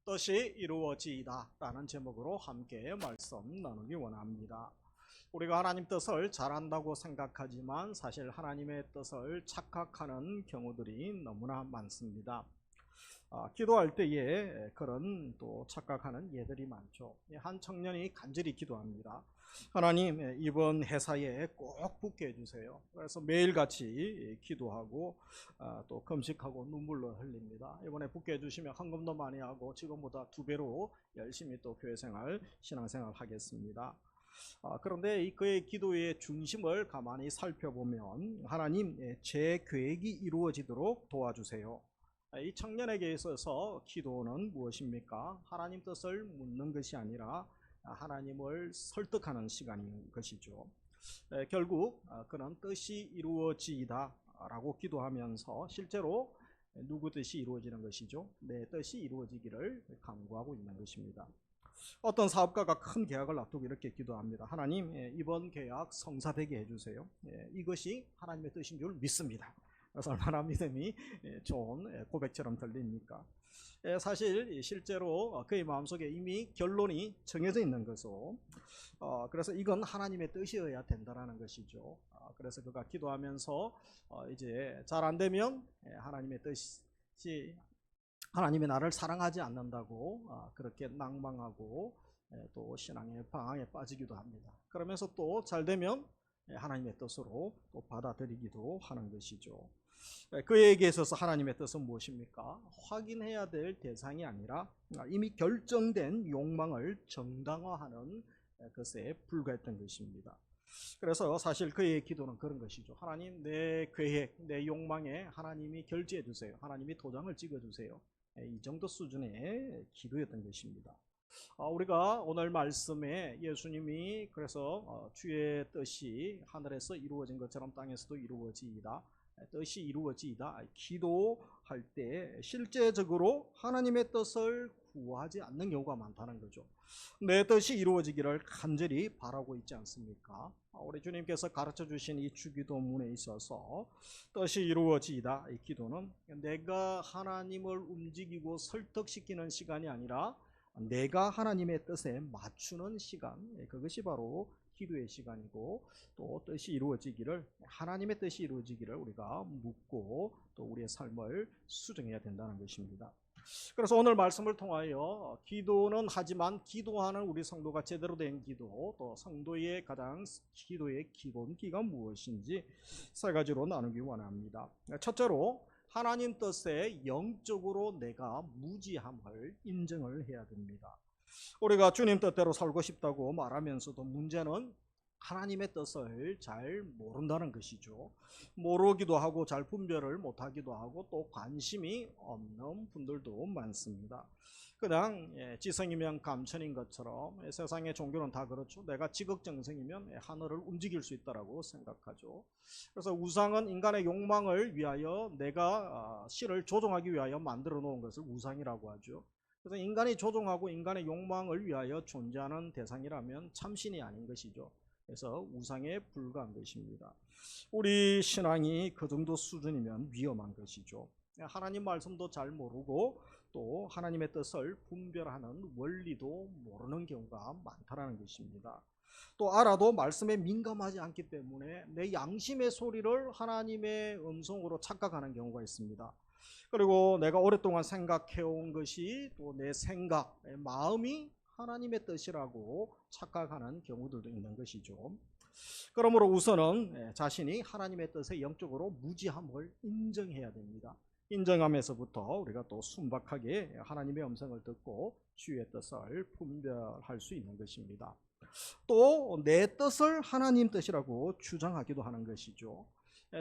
뜻이 이루어지이다 라는 제목으로 함께 말씀 나누기 원합니다. 우리가 하나님 뜻을 잘한다고 생각하지만 사실 하나님의 뜻을 착각하는 경우들이 너무나 많습니다. 기도할 때에 그런 또 착각하는 예들이 많죠. 한 청년이 간절히 기도합니다. 하나님, 이번 회사에 꼭 붙게 해주세요. 그래서 매일같이 기도하고 또 금식하고 눈물로 흘립니다. 이번에 붙게 해주시면 헌금도 많이 하고 지금보다 2배로 열심히 또 교회생활, 신앙생활 하겠습니다. 그런데 그의 기도의 중심을 가만히 살펴보면 하나님, 제 계획이 이루어지도록 도와주세요. 이 청년에게 있어서 기도는 무엇입니까? 하나님 뜻을 묻는 것이 아니라 하나님을 설득하는 시간인 것이죠. 결국 그는 뜻이 이루어지이다 라고 기도하면서 실제로 누구 뜻이 이루어지는 것이죠? 내 뜻이 이루어지기를 간구하고 있는 것입니다. 어떤 사업가가 큰 계약을 앞두고 이렇게 기도합니다. 하나님, 이번 계약 성사되게 해주세요. 이것이 하나님의 뜻인 줄 믿습니다. 그래서 얼마나 믿음이 좋은 고백처럼 들립니까? 사실 실제로 그의 마음속에 이미 결론이 정해져 있는 것이고, 그래서 이건 하나님의 뜻이어야 된다는 것이죠. 그래서 그가 기도하면서 이제 잘 안 되면 하나님의 뜻이, 하나님이 나를 사랑하지 않는다고 그렇게 낭망하고 또 신앙의 방황에 빠지기도 합니다. 그러면서 또 잘 되면 하나님의 뜻으로 또 받아들이기도 하는 것이죠. 그에게 있어서 하나님의 뜻은 무엇입니까? 확인해야 될 대상이 아니라 이미 결정된 욕망을 정당화하는 것에 불과했던 것입니다. 그래서 사실 그의 기도는 그런 것이죠. 하나님, 내 계획, 내 욕망에 하나님이 결제해 주세요. 하나님이 도장을 찍어 주세요. 이 정도 수준의 기도였던 것입니다. 우리가 오늘 말씀에 예수님이 그래서 주의 뜻이 하늘에서 이루어진 것처럼 땅에서도 이루어지이다, 뜻이 이루어지이다 기도할 때 실제적으로 하나님의 뜻을 구하지 않는 경우가 많다는 거죠. 내 뜻이 이루어지기를 간절히 바라고 있지 않습니까? 우리 주님께서 가르쳐 주신 이 주기도문에 있어서 뜻이 이루어지이다 이 기도는 내가 하나님을 움직이고 설득시키는 시간이 아니라 내가 하나님의 뜻에 맞추는 시간, 그것이 바로 기도의 시간이고, 또 뜻이 이루어지기를, 하나님의 뜻이 이루어지기를 우리가 묻고 또 우리의 삶을 수정해야 된다는 것입니다. 그래서 오늘 말씀을 통하여 기도는 하지만 기도하는 우리 성도가 제대로 된 기도, 또 성도의 가장 기도의 기본기가 무엇인지 3가지로 나누기 원합니다. 첫째로 하나님 뜻에 영적으로 내가 무지함을 인정을 해야 됩니다. 우리가 주님 뜻대로 살고 싶다고 말하면서도 문제는 하나님의 뜻을 잘 모른다는 것이죠. 모르기도 하고 잘 분별을 못하기도 하고 또 관심이 없는 분들도 많습니다. 그냥 지성이면 감천인 것처럼 세상의 종교는 다 그렇죠. 내가 지극정성이면 하늘을 움직일 수 있다고 생각하죠. 그래서 우상은 인간의 욕망을 위하여 내가 실을 조종하기 위하여 만들어 놓은 것을 우상이라고 하죠. 그래서 인간이 조종하고 인간의 욕망을 위하여 존재하는 대상이라면 참신이 아닌 것이죠. 그래서 우상에 불과한 것입니다. 우리 신앙이 그 정도 수준이면 위험한 것이죠. 하나님 말씀도 잘 모르고 또 하나님의 뜻을 분별하는 원리도 모르는 경우가 많다는 것입니다. 또 알아도 말씀에 민감하지 않기 때문에 내 양심의 소리를 하나님의 음성으로 착각하는 경우가 있습니다. 그리고 내가 오랫동안 생각해온 것이 또 내 생각, 내 마음이 하나님의 뜻이라고 착각하는 경우들도 있는 것이죠. 그러므로 우선은 자신이 하나님의 뜻에 영적으로 무지함을 인정해야 됩니다. 인정하면서부터 우리가 또 순박하게 하나님의 음성을 듣고 주의 뜻을 분별할 수 있는 것입니다. 또 내 뜻을 하나님 뜻이라고 주장하기도 하는 것이죠.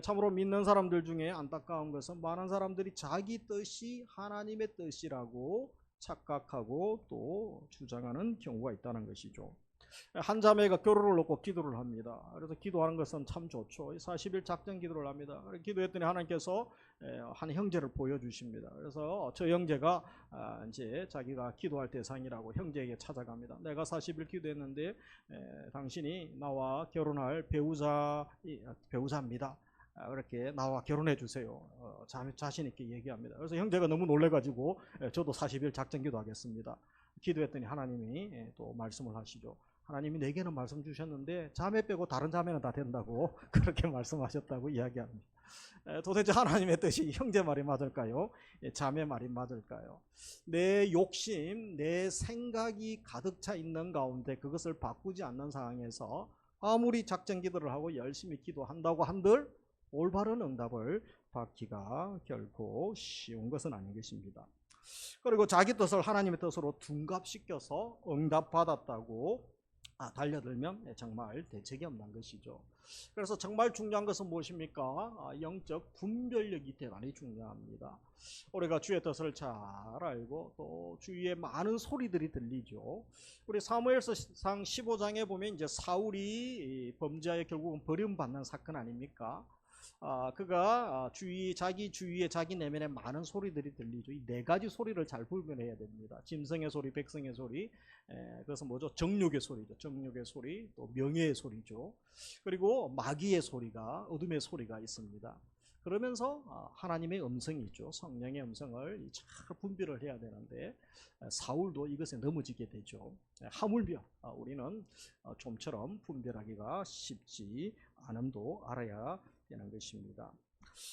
참으로 믿는 사람들 중에 안타까운 것은 많은 사람들이 자기 뜻이 하나님의 뜻이라고 착각하고 또 주장하는 경우가 있다는 것이죠. 한 자매가 결혼을 놓고 기도를 합니다. 그래서 기도하는 것은 참 좋죠. 40일 작전 기도를 합니다. 기도했더니 하나님께서 한 형제를 보여주십니다. 그래서 저 형제가 이제 자기가 기도할 대상이라고 형제에게 찾아갑니다. 내가 40일 기도했는데 당신이 나와 결혼할 배우자입니다. 그렇게 나와 결혼해 주세요. 자신 있게 얘기합니다. 그래서 형제가 너무 놀래가지고 저도 40일 작전기도 하겠습니다. 기도했더니 하나님이 또 말씀을 하시죠. 하나님이 내게는 말씀 주셨는데 자매 빼고 다른 자매는 다 된다고 그렇게 말씀하셨다고 이야기합니다. 도대체 하나님의 뜻이 형제 말이 맞을까요? 자매 말이 맞을까요? 내 욕심, 내 생각이 가득 차 있는 가운데 그것을 바꾸지 않는 상황에서 아무리 작전기도를 하고 열심히 기도한다고 한들 올바른 응답을 받기가 결코 쉬운 것은 아닌 것입니다. 그리고 자기 뜻을 하나님의 뜻으로 둔갑시켜서 응답받았다고 달려들면 정말 대책이 없는 것이죠. 그래서 정말 중요한 것은 무엇입니까? 영적 분별력이 대단히 중요합니다. 우리가 주의 뜻을 잘 알고 또 주위에 많은 소리들이 들리죠. 우리 사무엘상 15장에 보면 이제 사울이 범죄하여 결국은 버림받는 사건 아닙니까? 그가 자기 주위에 자기 내면에 많은 소리들이 들리죠. 이 네 가지 소리를 잘 분별해야 됩니다. 짐승의 소리, 백성의 소리, 그것은 뭐죠? 정욕의 소리죠. 정욕의 소리, 또 명예의 소리죠. 그리고 마귀의 소리가, 어둠의 소리가 있습니다. 그러면서 하나님의 음성이 있죠. 성령의 음성을 잘 분별을 해야 되는데 사울도 이것에 넘어지게 되죠. 하물며 우리는 좀처럼 분별하기가 쉽지 않음도 알아야 되는 것입니다.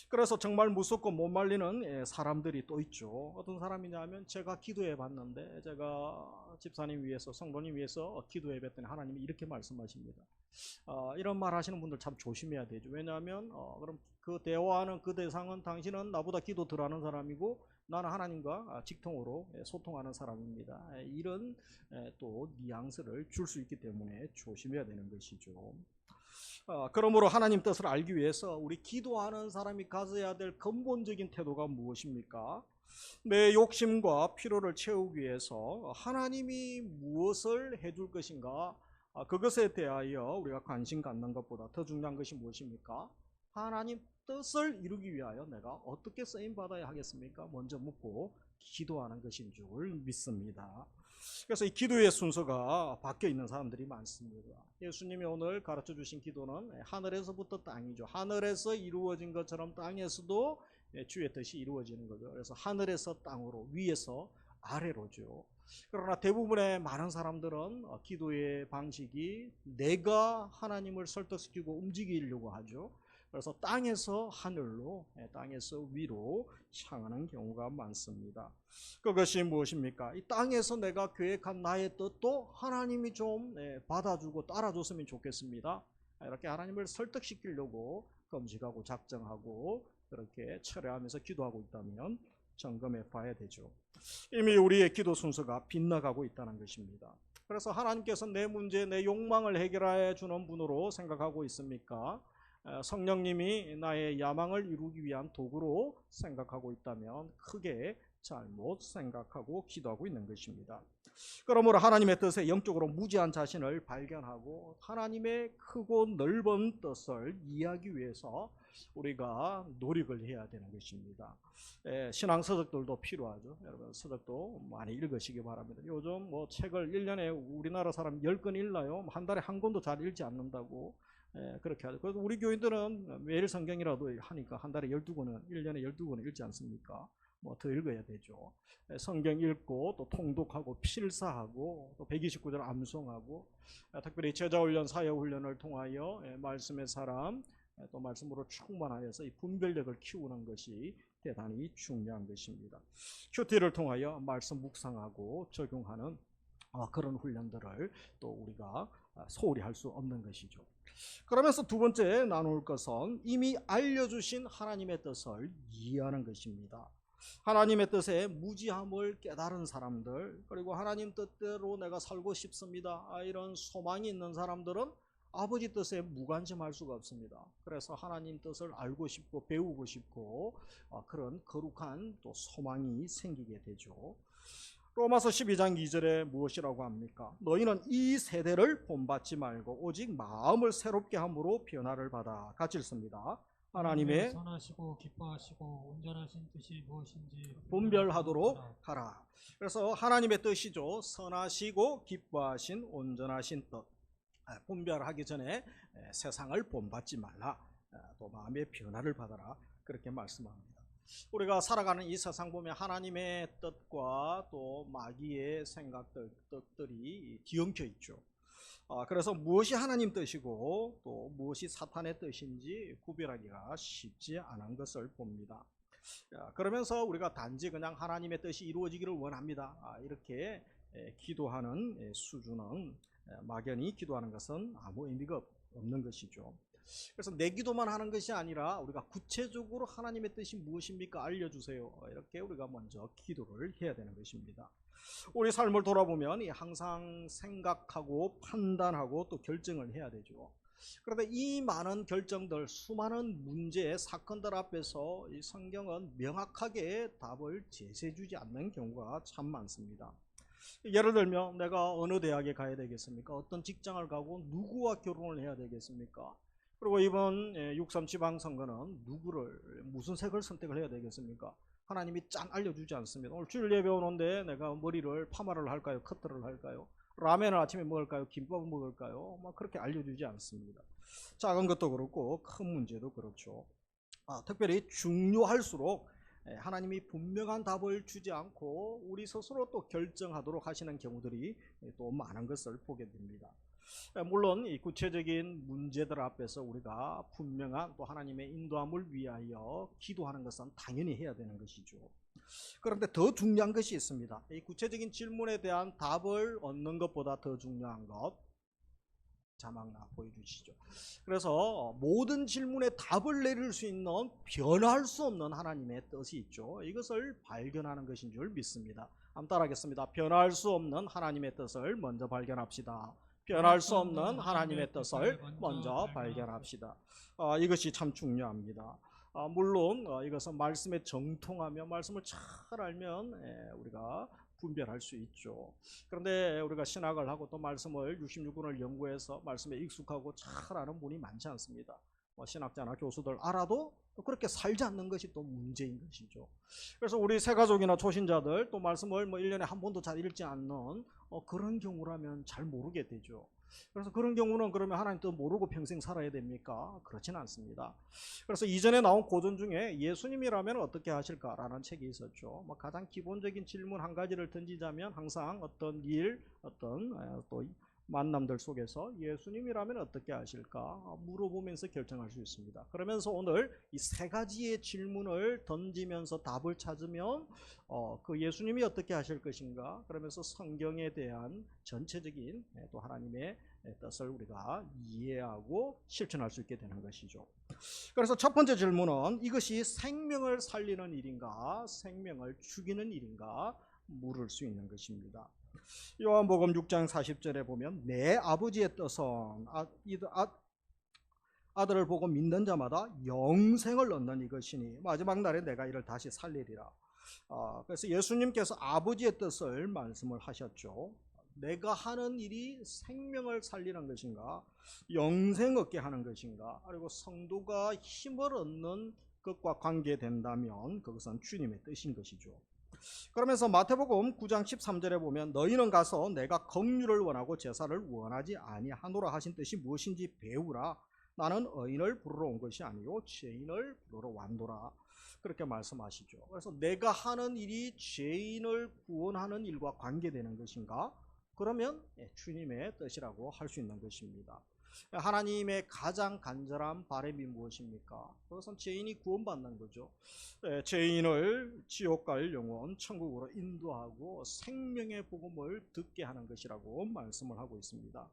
그래서 정말 무섭고 못 말리는 사람들이 또 있죠. 어떤 사람이냐 하면 제가 기도해 봤는데 제가 집사님 위해서 성도님 위해서 기도해 봤더니 하나님이 이렇게 말씀하십니다. 이런 말 하시는 분들 참 조심해야 되죠. 왜냐하면 그럼 그 대화하는 그 대상은 당신은 나보다 기도 덜 하는 사람이고 나는 하나님과 직통으로 소통하는 사람입니다. 이런 또 뉘앙스를 줄 수 있기 때문에 조심해야 되는 것이죠. 그러므로 하나님 뜻을 알기 위해서 우리 기도하는 사람이 가져야 될 근본적인 태도가 무엇입니까? 내 욕심과 필요를 채우기 위해서 하나님이 무엇을 해줄 것인가? 그것에 대하여 우리가 관심 갖는 것보다 더 중요한 것이 무엇입니까? 하나님 뜻을 이루기 위하여 내가 어떻게 쓰임받아야 하겠습니까? 먼저 묻고 기도하는 것인 줄 믿습니다. 그래서 이 기도의 순서가 바뀌어 있는 사람들이 많습니다. 예수님이 오늘 가르쳐 주신 기도는 하늘에서부터 땅이죠. 하늘에서 이루어진 것처럼 땅에서도 주의 뜻이 이루어지는 거죠. 그래서 하늘에서 땅으로, 위에서 아래로죠. 그러나 대부분의 많은 사람들은 기도의 방식이 내가 하나님을 설득시키고 움직이려고 하죠. 그래서 땅에서 하늘로, 땅에서 위로 향하는 경우가 많습니다. 그것이 무엇입니까? 이 땅에서 내가 계획한 나의 뜻도 하나님이 좀 받아주고 따라줬으면 좋겠습니다. 이렇게 하나님을 설득시키려고 금식하고 작정하고 그렇게 철회하면서 기도하고 있다면 점검해 봐야 되죠. 이미 우리의 기도 순서가 빗나가고 있다는 것입니다. 그래서 하나님께서 내 문제, 내 욕망을 해결해 주는 분으로 생각하고 있습니까? 성령님이 나의 야망을 이루기 위한 도구로 생각하고 있다면 크게 잘못 생각하고 기도하고 있는 것입니다. 그러므로 하나님의 뜻에 영적으로 무지한 자신을 발견하고 하나님의 크고 넓은 뜻을 이해하기 위해서 우리가 노력을 해야 되는 것입니다. 신앙 서적들도 필요하죠. 여러분 서적도 많이 읽으시기 바랍니다. 요즘 뭐 책을 1년에 우리나라 사람 10권 읽나요? 한 달에 한 권도 잘 읽지 않는다고 그렇게 하죠. 그래서 우리 교인들은 매일 성경이라도 하니까 한 달에 12권은 1년에 12권을 읽지 않습니까? 뭐 더 읽어야 되죠. 성경 읽고 또 통독하고 필사하고 또 129절 암송하고 특별히 제자훈련, 사역훈련을 통하여 말씀의 사람 또 말씀으로 충만하여서 이 분별력을 키우는 것이 대단히 중요한 것입니다. 큐티를 통하여 말씀 묵상하고 적용하는 그런 훈련들을 또 우리가 소홀히 할 수 없는 것이죠. 그러면서 두 번째 나눌 것은 이미 알려주신 하나님의 뜻을 이해하는 것입니다. 하나님의 뜻의 무지함을 깨달은 사람들, 그리고 하나님 뜻대로 내가 살고 싶습니다, 이런 소망이 있는 사람들은 아버지 뜻에 무관심할 수가 없습니다. 그래서 하나님 뜻을 알고 싶고 배우고 싶고 그런 거룩한 또 소망이 생기게 되죠. 로마서 12장 2절에 무엇이라고 합니까? 너희는 이 세대를 본받지 말고 오직 마음을 새롭게 함으로 변화를 받아. 같이 읽습니다. 하나님의 선하시고 기뻐하시고 온전하신 뜻이 무엇인지 분별하도록 하라. 그래서 하나님의 뜻이죠. 선하시고 기뻐하신 온전하신 뜻. 분별하기 전에 세상을 본받지 말라. 또 마음의 변화를 받아라 그렇게 말씀합니다. 우리가 살아가는 이 세상 보면 하나님의 뜻과 또 마귀의 생각들, 뜻들이 뒤엉켜 있죠. 그래서 무엇이 하나님 뜻이고 또 무엇이 사탄의 뜻인지 구별하기가 쉽지 않은 것을 봅니다. 그러면서 우리가 단지 그냥 하나님의 뜻이 이루어지기를 원합니다. 이렇게 기도하는 수준은 막연히 기도하는 것은 아무 의미가 없는 것이죠. 그래서 내 기도만 하는 것이 아니라 우리가 구체적으로 하나님의 뜻이 무엇입니까? 알려주세요. 이렇게 우리가 먼저 기도를 해야 되는 것입니다. 우리 삶을 돌아보면 항상 생각하고 판단하고 또 결정을 해야 되죠. 그런데 이 많은 결정들, 수많은 문제, 사건들 앞에서 이 성경은 명확하게 답을 제시해주지 않는 경우가 참 많습니다. 예를 들면 내가 어느 대학에 가야 되겠습니까? 어떤 직장을 가고 누구와 결혼을 해야 되겠습니까? 그리고 이번 6.3 지방선거는 누구를 무슨 색을 선택을 해야 되겠습니까? 하나님이 짠 알려주지 않습니다. 오늘 주일 예배 오는데 내가 머리를 파마를 할까요? 커트를 할까요? 라면을 아침에 먹을까요? 김밥을 먹을까요? 그렇게 알려주지 않습니다. 작은 것도 그렇고 큰 문제도 그렇죠. 특별히 중요할수록 하나님이 분명한 답을 주지 않고 우리 스스로 또 결정하도록 하시는 경우들이 또 많은 것을 보게 됩니다. 물론 이 구체적인 문제들 앞에서 우리가 분명한 또 하나님의 인도함을 위하여 기도하는 것은 당연히 해야 되는 것이죠. 그런데 더 중요한 것이 있습니다. 이 구체적인 질문에 대한 답을 얻는 것보다 더 중요한 것, 자막나 보여주시죠. 그래서 모든 질문에 답을 내릴 수 있는 변할 수 없는 하나님의 뜻이 있죠. 이것을 발견하는 것인 줄 믿습니다. 한번 따라하겠습니다. 변할 수 없는 하나님의 뜻을 먼저 발견합시다. 변할 수 없는 하나님의 뜻을 먼저 발견합시다. 이것이 참 중요합니다. 물론 이것은 말씀에 정통하며 말씀을 잘 알면 우리가 분별할 수 있죠. 그런데 우리가 신학을 하고 또 말씀을 66권을 연구해서 말씀에 익숙하고 잘 아는 분이 많지 않습니다. 신학자나 교수들 알아도 또 그렇게 살지 않는 것이 또 문제인 것이죠. 그래서 우리 새가족이나 초신자들 또 말씀을 1년에 한 번도 잘 읽지 않는 그런 경우라면 잘 모르게 되죠. 그래서 그런 경우는 그러면 하나님 뜻 모르고 평생 살아야 됩니까? 그렇지는 않습니다. 그래서 이전에 나온 고전 중에 예수님이라면 어떻게 하실까라는 책이 있었죠. 가장 기본적인 질문 한 가지를 던지자면 항상 어떤 일, 어떤 또 만남들 속에서 예수님이라면 어떻게 하실까 물어보면서 결정할 수 있습니다. 그러면서 오늘 이 세 가지의 질문을 던지면서 답을 찾으면 그 예수님이 어떻게 하실 것인가 그러면서 성경에 대한 전체적인 또 하나님의 뜻을 우리가 이해하고 실천할 수 있게 되는 것이죠. 그래서 첫 번째 질문은 이것이 생명을 살리는 일인가 생명을 죽이는 일인가 물을 수 있는 것입니다. 요한복음 6장 40절에 보면 내 아버지의 뜻은 아들을 보고 믿는 자마다 영생을 얻는 이것이니 마지막 날에 내가 이를 다시 살리리라. 그래서 예수님께서 아버지의 뜻을 말씀을 하셨죠. 내가 하는 일이 생명을 살리는 것인가 영생 얻게 하는 것인가 그리고 성도가 힘을 얻는 것과 관계된다면 그것은 주님의 뜻인 것이죠. 그러면서 마태복음 9장 13절에 보면 너희는 가서 내가 긍휼을 원하고 제사를 원하지 아니하노라 하신 뜻이 무엇인지 배우라. 나는 의인을 부르러 온 것이 아니요 죄인을 부르러 왔노라. 그렇게 말씀하시죠. 그래서 내가 하는 일이 죄인을 구원하는 일과 관계되는 것인가? 그러면 주님의 뜻이라고 할 수 있는 것입니다. 하나님의 가장 간절한 바람이 무엇입니까? 그것은 죄인이 구원받는 거죠. 죄인을 지옥 갈 영혼 천국으로 인도하고 생명의 복음을 듣게 하는 것이라고 말씀을 하고 있습니다.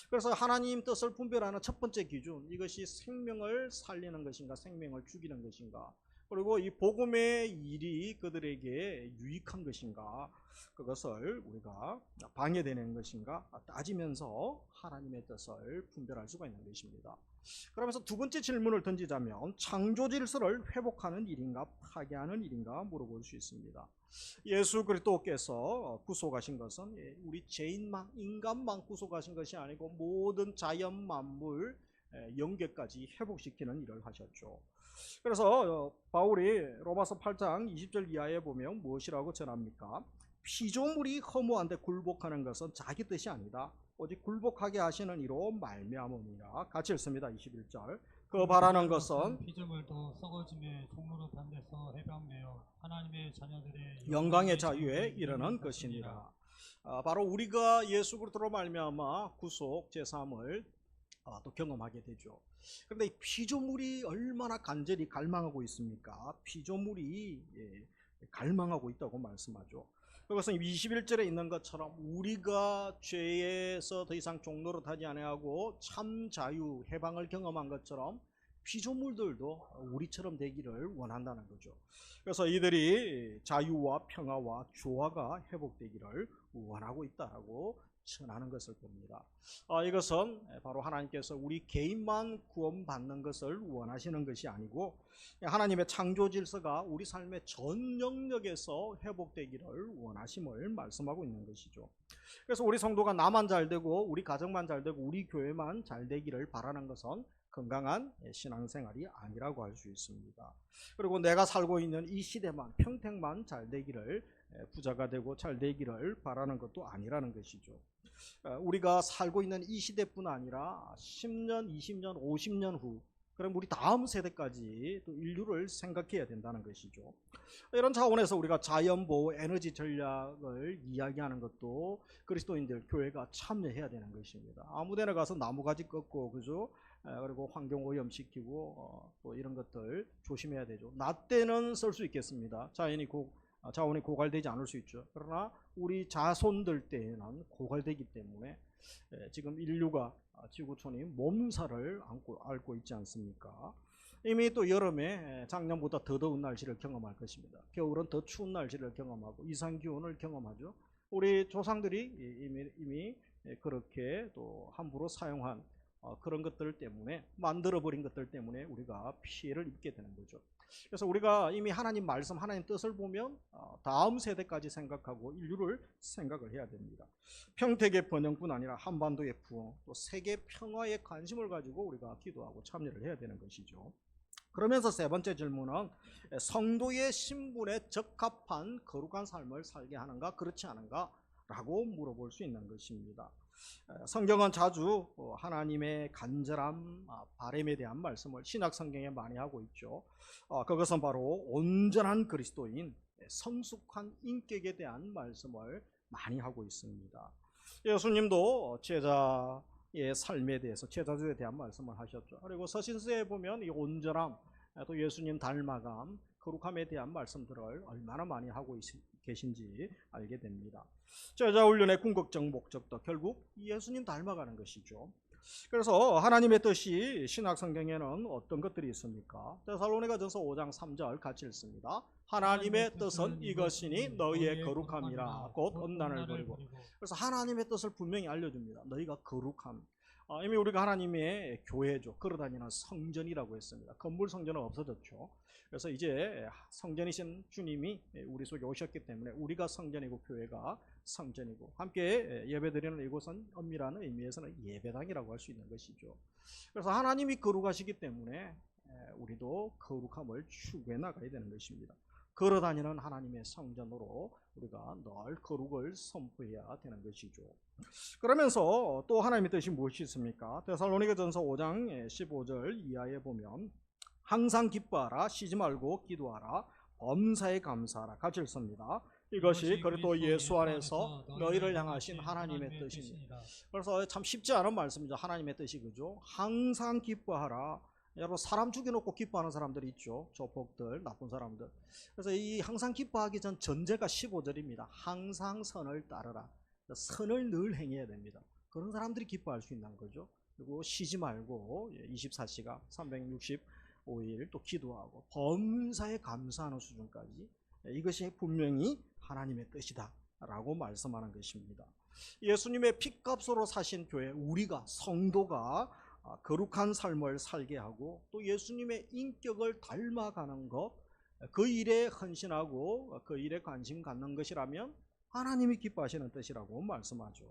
그래서 하나님 뜻을 분별하는 첫 번째 기준, 이것이 생명을 살리는 것인가 생명을 죽이는 것인가 그리고 이 복음의 일이 그들에게 유익한 것인가 그것을 우리가 방해되는 것인가 따지면서 하나님의 뜻을 분별할 수가 있는 것입니다. 그러면서 두 번째 질문을 던지자면 창조 질서를 회복하는 일인가 파괴하는 일인가 물어볼 수 있습니다. 예수 그리스도께서 구속하신 것은 우리 죄인만 인간만 구속하신 것이 아니고 모든 자연 만물 영계까지 회복시키는 일을 하셨죠. 그래서 바울이 로마서 8장 20절 이하에 보면 무엇이라고 전합니까? 피조물이 허무한데 굴복하는 것은 자기 뜻이 아니다. 오직 굴복하게 하시는 이로 말미암음이라. 같이 읽습니다. 21절. 그 바라는 것은 피조물도 썩어짐의 종로로 단돼서 해방되어 하나님의 자녀들의 영광의 자유에 이르는 것이니라. 바로 우리가 예수 그리스도로 말미암아 구속 제사함을 또 경험하게 되죠. 그런데 이 피조물이 얼마나 간절히 갈망하고 있습니까? 피조물이 갈망하고 있다고 말씀하죠. 그것은 21절에 있는 것처럼 우리가 죄에서 더 이상 종노릇 하지 아니하고 참 자유, 해방을 경험한 것처럼 피조물들도 우리처럼 되기를 원한다는 거죠. 그래서 이들이 자유와 평화와 조화가 회복되기를 원하고 있다라고 전하는 것을 봅니다. 이것은 바로 하나님께서 우리 개인만 구원받는 것을 원하시는 것이 아니고 하나님의 창조 질서가 우리 삶의 전 영역에서 회복되기를 원하심을 말씀하고 있는 것이죠. 그래서 우리 성도가 나만 잘 되고 우리 가정만 잘 되고 우리 교회만 잘 되기를 바라는 것은 건강한 신앙생활이 아니라고 할 수 있습니다. 그리고 내가 살고 있는 이 시대만 평택만 잘 되기를 부자가 되고 잘 되기를 바라는 것도 아니라는 것이죠. 우리가 살고 있는 이 시대뿐 아니라 10년, 20년, 50년 후 그럼 우리 다음 세대까지 또 인류를 생각해야 된다는 것이죠. 이런 차원에서 우리가 자연보호, 에너지 전략을 이야기하는 것도 그리스도인들 교회가 참여해야 되는 것입니다. 아무데나 가서 나무가지 꺾고 그죠? 그리고 환경 오염시키고 또 이런 것들 조심해야 되죠. 나 때는 쓸 수 있겠습니다. 자원이 고갈되지 않을 수 있죠. 그러나 우리 자손들 때에는 고갈되기 때문에 지금 인류가 지구촌이 몸살을 앓고 있지 않습니까? 이미 또 여름에 작년보다 더 더운 날씨를 경험할 것입니다. 겨울은 더 추운 날씨를 경험하고 이상기온을 경험하죠. 우리 조상들이 이미 그렇게 또 함부로 사용한 그런 것들 때문에 만들어버린 것들 때문에 우리가 피해를 입게 되는 거죠. 그래서 우리가 이미 하나님 말씀, 하나님 뜻을 보면 다음 세대까지 생각하고 인류를 생각을 해야 됩니다. 평택의 번영뿐 아니라 한반도의 부흥, 또 세계 평화에 관심을 가지고 우리가 기도하고 참여를 해야 되는 것이죠. 그러면서 세 번째 질문은 성도의 신분에 적합한 거룩한 삶을 살게 하는가 그렇지 않은가 라고 물어볼 수 있는 것입니다. 성경은 자주 하나님의 간절한 바람에 대한 말씀을 신약 성경에 많이 하고 있죠. 그것은 바로 온전한 그리스도인 성숙한 인격에 대한 말씀을 많이 하고 있습니다. 예수님도 제자의 삶에 대해서 제자들에 대한 말씀을 하셨죠. 그리고 서신서에 보면 이 온전함, 또 예수님 닮아감, 거룩함에 대한 말씀들을 얼마나 많이 하고 계신지 알게 됩니다. 제자 훈련의 궁극적 목적도 결국 예수님 닮아가는 것이죠. 그래서 하나님의 뜻이 신약 성경에는 어떤 것들이 있습니까? 데살로니가전서 5장 3절 같이 읽습니다. 하나님의 뜻은 이것이니 너희의 거룩함이라 곧 음란을 버리고. 그래서 하나님의 뜻을 분명히 알려줍니다. 너희가 거룩함. 이미 우리가 하나님의 교회죠. 걸어다니는 성전이라고 했습니다. 건물 성전은 없어졌죠. 그래서 이제 성전이신 주님이 우리 속에 오셨기 때문에 우리가 성전이고 교회가 성전이고 함께 예배드리는 이곳은 엄밀한 의미에서는 예배당이라고 할 수 있는 것이죠. 그래서 하나님이 거룩하시기 때문에 우리도 거룩함을 추구해 나가야 되는 것입니다. 걸어다니는 하나님의 성전으로 우리가 늘 거룩을 선포해야 되는 것이죠. 그러면서 또 하나님의 뜻이 무엇이 있습니까? 데살로니가전서 5장 15절 이하에 보면 항상 기뻐하라, 쉬지 말고 기도하라, 범사에 감사하라 같이 읽습니다. 이것이 그리스도 예수 안에서 너희를 향하신 하나님의 뜻입니다. 그래서 참 쉽지 않은 말씀이죠. 하나님의 뜻이 그죠? 항상 기뻐하라. 여러분 사람 죽여놓고 기뻐하는 사람들이 있죠. 조폭들, 나쁜 사람들. 그래서 이 항상 기뻐하기 전 전제가 15절입니다. 항상 선을 따르라. 선을 늘 행해야 됩니다. 그런 사람들이 기뻐할 수 있는 거죠. 그리고 쉬지 말고 24시간 365일 또 기도하고 범사에 감사하는 수준까지 이것이 분명히 하나님의 뜻이다 라고 말씀하는 것입니다. 예수님의 피값으로 사신 교회 우리가 성도가 거룩한 삶을 살게 하고 또 예수님의 인격을 닮아가는 것, 그 일에 헌신하고 그 일에 관심 갖는 것이라면 하나님이 기뻐하시는 뜻이라고 말씀하죠.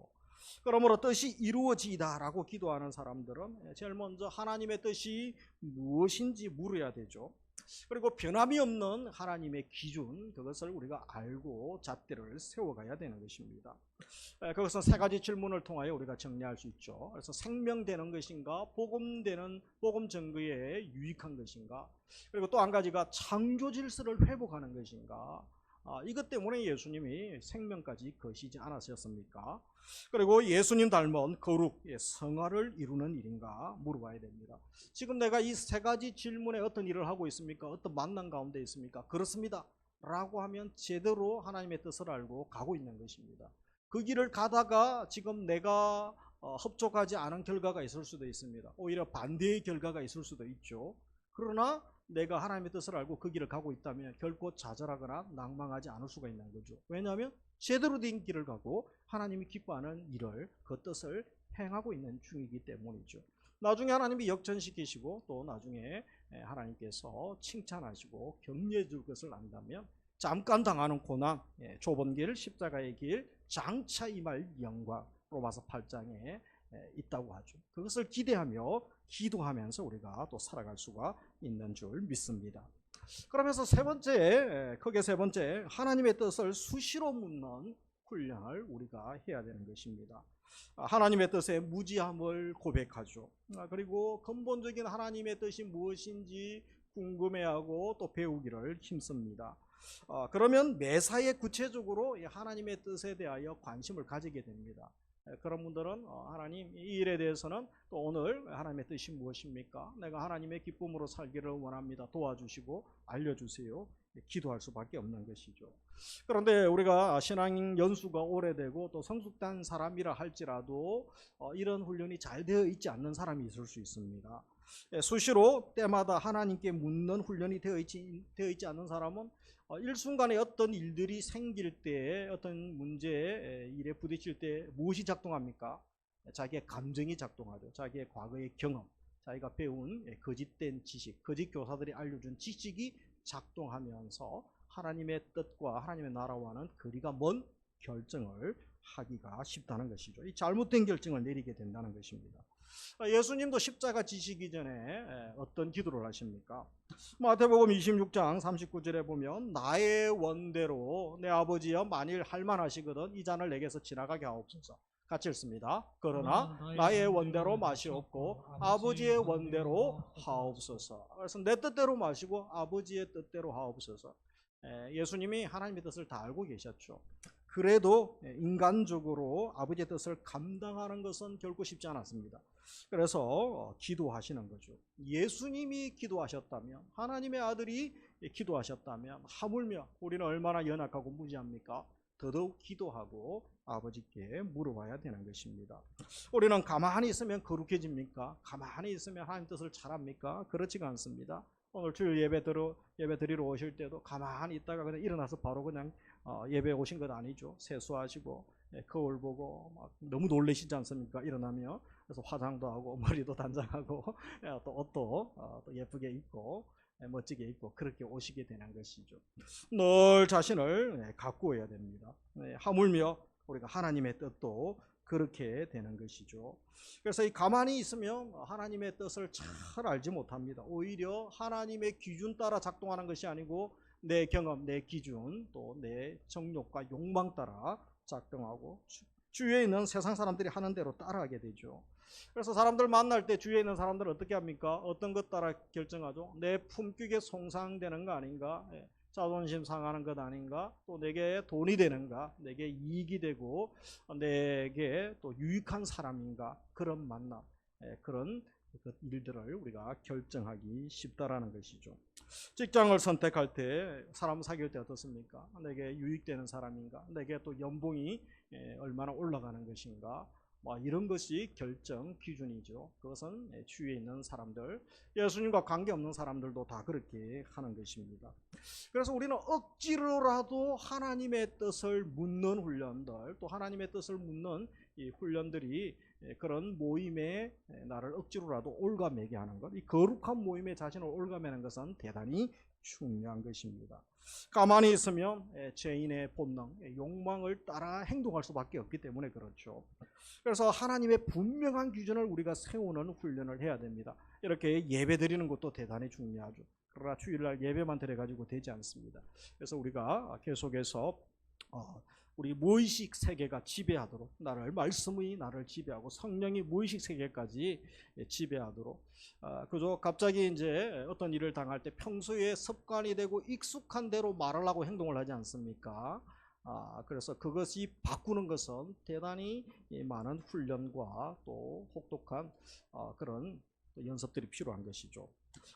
그러므로 뜻이 이루어지다라고 기도하는 사람들은 제일 먼저 하나님의 뜻이 무엇인지 물어야 되죠. 그리고 변함이 없는 하나님의 기준, 그것을 우리가 알고 잣대를 세워가야 되는 것입니다. 그것은 세 가지 질문을 통하여 우리가 정리할 수 있죠. 그래서 생명되는 것인가, 복음 전거에 유익한 것인가, 그리고 또 한 가지가 창조 질서를 회복하는 것인가. 이것 때문에 예수님이 생명까지 거시지 않았었습니까? 그리고 예수님 닮은 거룩, 성화를 이루는 일인가 물어봐야 됩니다. 지금 내가 이 세 가지 질문에 어떤 일을 하고 있습니까? 어떤 만남 가운데 있습니까? 그렇습니다 라고 하면 제대로 하나님의 뜻을 알고 가고 있는 것입니다. 그 길을 가다가 지금 내가 흡족하지 않은 결과가 있을 수도 있습니다. 오히려 반대의 결과가 있을 수도 있죠. 그러나 내가 하나님의 뜻을 알고 그 길을 가고 있다면 결코 좌절하거나 낭망하지 않을 수가 있는 거죠. 왜냐하면 제대로 된 길을 가고 하나님이 기뻐하는 일을, 그 뜻을 행하고 있는 중이기 때문이죠. 나중에 하나님이 역전시키시고 또 나중에 하나님께서 칭찬하시고 격려해 줄 것을 안다면 잠깐 당하는 고난, 좁은 길, 십자가의 길, 장차 임할 영광, 로마서 8장에 있다고 하죠. 그것을 기대하며 기도하면서 우리가 또 살아갈 수가 있는 줄 믿습니다. 그러면서 크게 세 번째, 하나님의 뜻을 수시로 묻는 훈련을 우리가 해야 되는 것입니다. 하나님의 뜻의 무지함을 고백하죠. 그리고 근본적인 하나님의 뜻이 무엇인지 궁금해하고 또 배우기를 힘씁니다. 그러면 매사에 구체적으로 하나님의 뜻에 대하여 관심을 가지게 됩니다. 그런 분들은 하나님, 이 일에 대해서는 또 오늘 하나님의 뜻이 무엇입니까? 내가 하나님의 기쁨으로 살기를 원합니다. 도와주시고 알려주세요. 기도할 수밖에 없는 것이죠. 그런데 우리가 신앙 연수가 오래되고 또 성숙된 사람이라 할지라도 이런 훈련이 잘 되어 있지 않는 사람이 있을 수 있습니다. 수시로 때마다 하나님께 묻는 훈련이 되어 있지 않는 사람은 일순간에 어떤 일들이 생길 때, 어떤 문제에 일에 부딪힐 때 무엇이 작동합니까? 자기의 감정이 작동하죠. 자기의 과거의 경험, 자기가 배운 거짓된 지식, 거짓 교사들이 알려준 지식이 작동하면서 하나님의 뜻과 하나님의 나라와는 거리가 먼 결정을 하기가 쉽다는 것이죠. 이 잘못된 결정을 내리게 된다는 것입니다. 예수님도 십자가 지시기 전에 어떤 기도를 하십니까? 마태복음 26장 39절에 보면 나의 원대로 내 아버지여 만일 할만하시거든 이 잔을 내게서 지나가게 하옵소서. 같이 읽습니다. 그러나 나의 원대로 마시옵고 아버지의 원대로 하옵소서. 그래서 내 뜻대로 마시고 아버지의 뜻대로 하옵소서. 예수님이 하나님의 뜻을 다 알고 계셨죠. 그래도 인간적으로 아버지의 뜻을 감당하는 것은 결코 쉽지 않았습니다. 그래서 기도하시는 거죠. 예수님이 기도하셨다면, 하나님의 아들이 기도하셨다면 하물며 우리는 얼마나 연약하고 무지합니까? 더더욱 기도하고 아버지께 물어봐야 되는 것입니다. 우리는 가만히 있으면 거룩해집니까? 가만히 있으면 하나님 뜻을 잘합니까? 그렇지가 않습니다. 오늘 주일 예배 드리러 오실 때도 가만히 있다가 그냥 일어나서 바로 그냥 예배 오신 것 아니죠. 세수하시고 거울 보고 막 너무 놀라시지 않습니까? 일어나면. 그래서 화장도 하고 머리도 단장하고 또 옷도 또 예쁘게 입고 멋지게 입고 그렇게 오시게 되는 것이죠. 늘 자신을 가꾸어야 됩니다. 하물며 우리가 하나님의 뜻도 그렇게 되는 것이죠. 그래서 이 가만히 있으면 하나님의 뜻을 잘 알지 못합니다. 오히려 하나님의 기준 따라 작동하는 것이 아니고 내 경험, 내 기준, 또 내 정욕과 욕망 따라 작동하고 주위에 있는 세상 사람들이 하는 대로 따라하게 되죠. 그래서 사람들 만날 때 주위에 있는 사람들은 어떻게 합니까? 어떤 것 따라 결정하죠? 내 품격에 손상되는 거 아닌가? 자존심 상하는 것 아닌가? 또 내게 돈이 되는가? 내게 이익이 되고 내게 또 유익한 사람인가? 그런 만남, 그런 일들을 우리가 결정하기 쉽다라는 것이죠. 직장을 선택할 때 사람 사귈 때 어떻습니까? 내게 유익되는 사람인가? 내게 또 연봉이 얼마나 올라가는 것인가? 이런 것이 결정 기준이죠. 그것은 주위에 있는 사람들, 예수님과 관계없는 사람들도 다 그렇게 하는 것입니다. 그래서 우리는 억지로라도 하나님의 뜻을 묻는 훈련들, 또 하나님의 뜻을 묻는 이 훈련들이 그런 모임에 나를 억지로라도 올가매게 하는 것, 이 거룩한 모임에 자신을 올가매는 것은 대단히 중요한 것입니다. 가만히 있으면 죄인의 본능, 욕망을 따라 행동할 수밖에 없기 때문에 그렇죠. 그래서 하나님의 분명한 기준을 우리가 세우는 훈련을 해야 됩니다. 이렇게 예배 드리는 것도 대단히 중요하죠. 그러나 주일날 예배만 드려가지고 되지 않습니다. 그래서 우리가 계속해서 우리 무의식 세계가 지배하도록, 말씀이 나를 지배하고 성령이 무의식 세계까지 지배하도록, 그저 갑자기 이제 어떤 일을 당할 때 평소에 습관이 되고 익숙한 대로 말을 하고 행동을 하지 않습니까? 그래서 그것이 바꾸는 것은 대단히 많은 훈련과 또 혹독한 그런 연습들이 필요한 것이죠.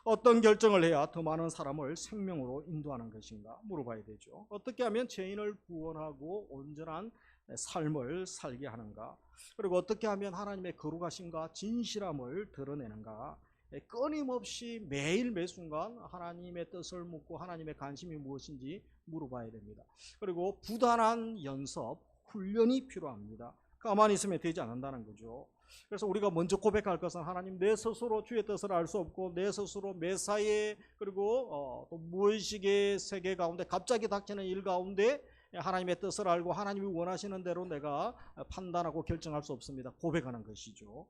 어떤 결정을 해야 더 많은 사람을 생명으로 인도하는 것인가 물어봐야 되죠. 어떻게 하면 죄인을 구원하고 온전한 삶을 살게 하는가, 그리고 어떻게 하면 하나님의 거룩하심과 진실함을 드러내는가, 끊임없이 매일 매순간 하나님의 뜻을 묻고 하나님의 관심이 무엇인지 물어봐야 됩니다. 그리고 부단한 연습, 훈련이 필요합니다. 가만히 있으면 되지 않는다는 거죠. 그래서 우리가 먼저 고백할 것은 하나님, 내 스스로 주의 뜻을 알 수 없고 내 스스로 매사에 그리고 또 무의식의 세계 가운데 갑자기 닥치는 일 가운데 하나님의 뜻을 알고 하나님이 원하시는 대로 내가 판단하고 결정할 수 없습니다. 고백하는 것이죠.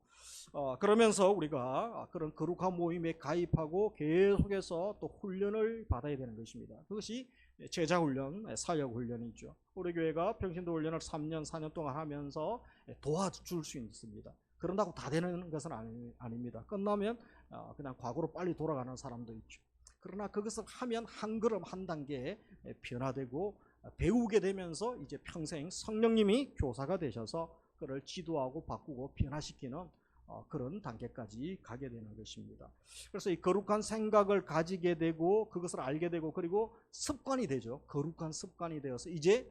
그러면서 우리가 그런 거룩한 모임에 가입하고 계속해서 또 훈련을 받아야 되는 것입니다. 그것이 제자훈련, 사역훈련이죠. 우리 교회가 평신도 훈련을 3년, 4년 동안 하면서 도와줄 수 있습니다. 그런다고 다 되는 것은 아닙니다. 끝나면 그냥 과거로 빨리 돌아가는 사람도 있죠. 그러나 그것을 하면 한 걸음 한 단계 변화되고 배우게 되면서 이제 평생 성령님이 교사가 되셔서 그를 지도하고 바꾸고 변화시키는 그런 단계까지 가게 되는 것입니다. 그래서 이 거룩한 생각을 가지게 되고 그것을 알게 되고 그리고 습관이 되죠. 거룩한 습관이 되어서 이제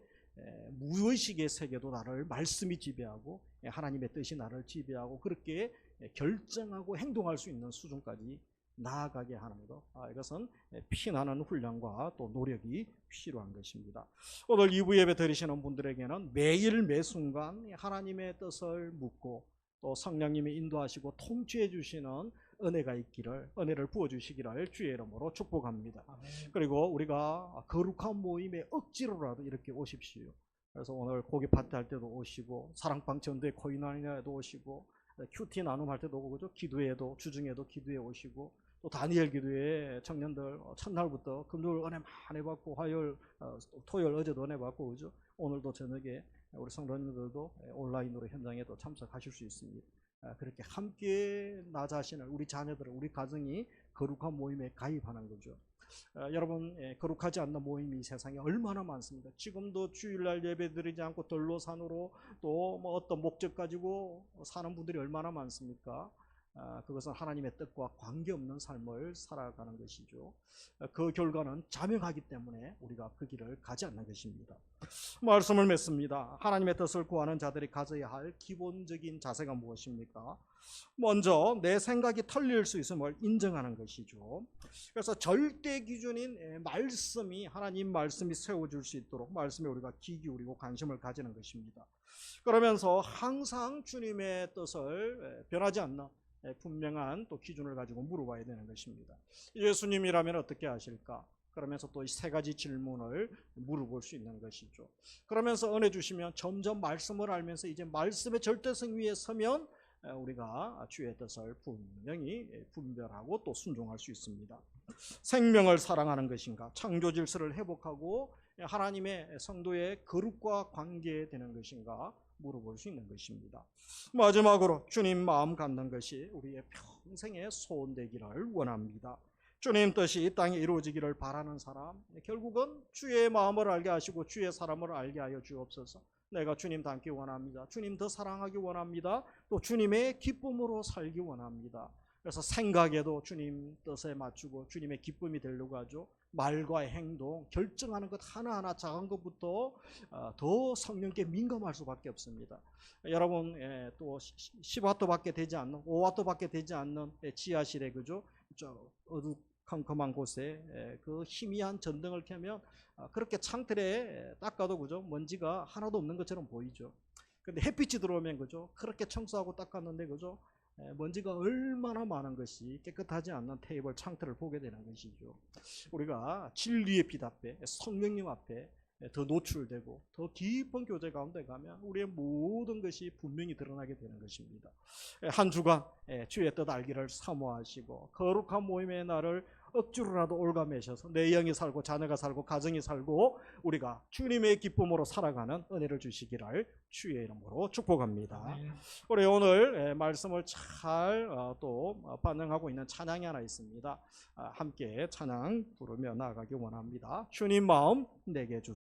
무의식의 세계도 나를 말씀이 지배하고 하나님의 뜻이 나를 지배하고 그렇게 결정하고 행동할 수 있는 수준까지 나아가게 하는 것, 이것은 피나는 훈련과 또 노력이 필요한 것입니다. 오늘 2부 예배 드리시는 분들에게는 매일 매순간 하나님의 뜻을 묻고 또 성령님이 인도하시고 통치해 주시는 은혜가 있기를, 은혜를 부어주시기를 주의 이름으로 축복합니다. 그리고 우리가 거룩한 모임에 억지로라도 이렇게 오십시오. 그래서 오늘 고기 파티 할 때도 오시고 사랑방 전도회 코인원에도 오시고 큐티 나눔할 때도 오고 그죠? 기도회도 주중에도 기도회 오시고 또 다니엘 기도회 청년들 첫날부터 금요일 은혜 많이 받고 화요일 토요일 어제도 은혜 받고 그죠? 오늘도 저녁에 우리 성도님들도 온라인으로 현장에 또 참석하실 수 있습니다. 그렇게 함께 나 자신을, 우리 자녀들을, 우리 가정이 거룩한 모임에 가입하는 거죠. 여러분, 거룩하지 않는 모임이 세상에 얼마나 많습니다. 지금도 주일날 예배 드리지 않고 들로산으로 또 뭐 어떤 목적 가지고 사는 분들이 얼마나 많습니까? 그것은 하나님의 뜻과 관계없는 삶을 살아가는 것이죠. 그 결과는 자명하기 때문에 우리가 그 길을 가지 않는 것입니다. 말씀을 맺습니다. 하나님의 뜻을 구하는 자들이 가져야 할 기본적인 자세가 무엇입니까? 먼저 내 생각이 틀릴 수 있음을 인정하는 것이죠. 그래서 절대 기준인 말씀이, 하나님 말씀이 세워줄 수 있도록 말씀에 우리가 귀 기울이고 관심을 가지는 것입니다. 그러면서 항상 주님의 뜻을 변하지 않는 분명한 또 기준을 가지고 물어봐야 되는 것입니다. 예수님이라면 어떻게 하실까? 그러면서 또 이 세 가지 질문을 물어볼 수 있는 것이죠. 그러면서 은혜 주시면 점점 말씀을 알면서 이제 말씀의 절대성 위에 서면 우리가 주의 뜻을 분명히 분별하고 또 순종할 수 있습니다. 생명을 사랑하는 것인가? 창조 질서를 회복하고 하나님의 성도의 거룩과 관계되는 것인가? 물어볼 수 있는 것입니다. 마지막으로 주님 마음 갖는 것이 우리의 평생의 소원되기를 원합니다. 주님 뜻이 이 땅에 이루어지기를 바라는 사람, 결국은 주의 마음을 알게 하시고 주의 사람을 알게 하여 주옵소서. 내가 주님 닮기 원합니다. 주님 더 사랑하기 원합니다. 또 주님의 기쁨으로 살기 원합니다. 그래서 생각에도 주님 뜻에 맞추고 주님의 기쁨이 되려고 하죠. 말과 행동, 결정하는 것 하나하나 작은 것부터 더 성령께 민감할 수밖에 없습니다. 여러분, 또 10와트밖에 되지 않는, 5와트밖에 되지 않는 지하실에 그죠? 어두컴컴한 곳에 그 희미한 전등을 켜면 그렇게 창틀에 닦아도 그죠? 먼지가 하나도 없는 것처럼 보이죠. 근데 햇빛이 들어오면 그죠? 그렇게 청소하고 닦았는데 그죠? 먼지가 얼마나 많은 것이 깨끗하지 않는 테이블 창틀을 보게 되는 것이죠. 우리가 진리의 빛 앞에, 성령님 앞에 더 노출되고 더 깊은 교제 가운데 가면 우리의 모든 것이 분명히 드러나게 되는 것입니다. 한 주간 주의 뜻 알기를 사모하시고 거룩한 모임의 날을 억지로라도 올가매셔서 내 영이 살고 자녀가 살고 가정이 살고 우리가 주님의 기쁨으로 살아가는 은혜를 주시기를 주의 이름으로 축복합니다. 네. 우리 오늘 말씀을 잘 또 반영하고 있는 찬양이 하나 있습니다. 함께 찬양 부르며 나아가기 원합니다. 주님 마음 내게 주소서.